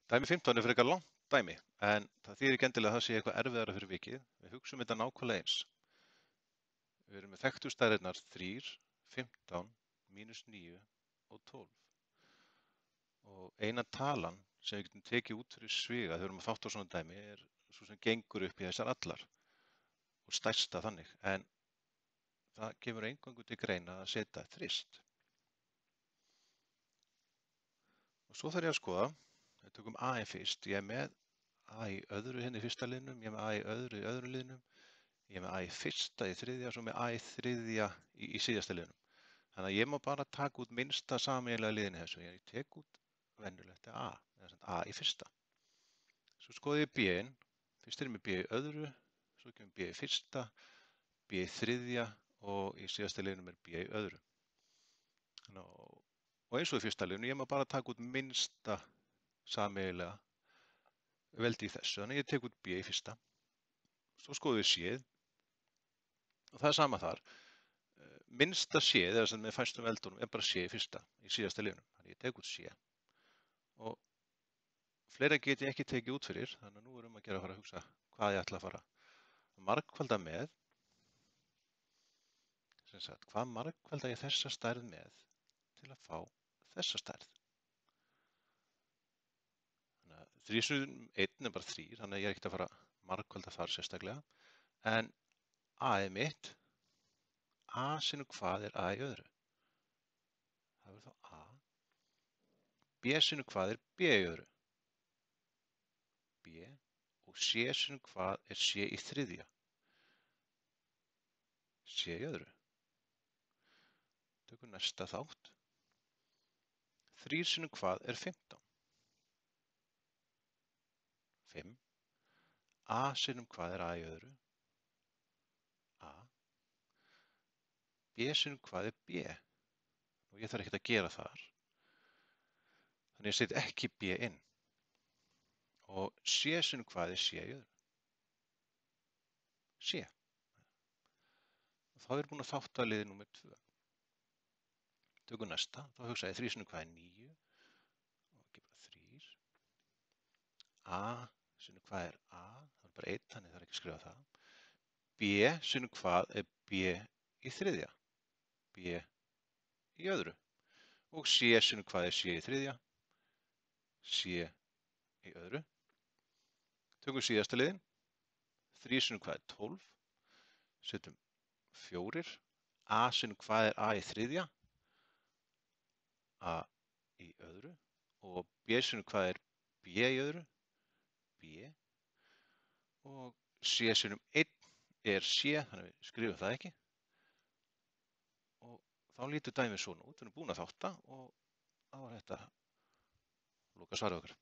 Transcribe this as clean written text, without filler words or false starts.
Dæmi 15 er frekar langt dæmi, en það þýðir ekki endilega að það sé eitthvað erfiðara fyrir vikið. Við hugsum þetta nákvæmlega eins. Við erum með þekktu stærðirnar 3, 15, -9 og 12. Og eina talan sem við getum tekið út fyrir sviga þegar við erum að þátta á svona dæmi er svo sem gengur upp í þessar allar og stærsta þannig, en það kemur eingöngu til greina að setja þrist. Og svo þarf ég að skoða, við tökum A fyrst, ég er með A í öðru hérna í fyrsta liðnum, ég er með A í öðru liðnum, ég er með A í fyrsta í þriðja, svo með A í þriðja í síðasta liðnum. Þannig að ég má bara taka út minnsta sameiginlega liðinu þessu, ég tek út venjulegt A, eða A í fyrsta. Svo skoði ég B-in, fyrst er ég með B í öðru, svo kemur B í fyrsta, B í þriðja og í síðasta liðnum er B í öðru. Og eins og í fyrsta liðinu, ég má bara taka út minnsta sameiginlega veldi í þessu, þannig að ég tek út B í fyrsta. Svo skoðum við C-ið og það er sama þar. Minnsta C-ið, eða sem með fæstum veldunum, er bara C í fyrsta, í síðasta liðnum. Þannig að ég tek út C. Og fleira get ég ekki tekið út fyrir, þannig að nú erum að fara að hugsa hvað ég ætla að fara að margfalda með. Sem sagt, hvað margfalda ég þessa stærð með til að fá þessa stærð? Þannig að 3 sinnum 1 er bara 3, þannig að ég er ekkert að fara að margfalda þar sérstaklega. En A er mitt. A sinnum hvað er A í öðru? Það verður þá A. B sinnum hvað er B í öðru? B. Og C sinnum hvað er C í þriðja? C í öðru. Tökum næsta þátt. 3 sinnum hvað er 15? 5. A sinnum hvað er A í öðru? A. B sinnum hvað er B? Og ég þarf ekkert að gera þar. Þannig að ég set ekki B inn. Og C sinnum hvað er C í öðru? C. Og þá er ég búin að þátta liði númer 2. Tökum næsta. Þá hugsa ég 3 sinnum hvað er 9? Og ekki bara 3. A sinnum hvað er A? Það er bara 1, þannig þarf ekki að skrifa það. B sinnum hvað er B í þriðja? B í öðru. Og C sinnum hvað er C í þriðja? C í öðru. Tökum síðasta liðin. 3 sinnum hvað er 12? Setjum 4. A sinnum hvað er A í þriðja? A í öðru. Og B sinnum hvað er B í öðru? B. Og C sinnum 1 er C, þannig að við skrifum það ekki. Og þá lítur dæmið svona út, við erum búin að þátta og þá er þetta loka svarið okkar.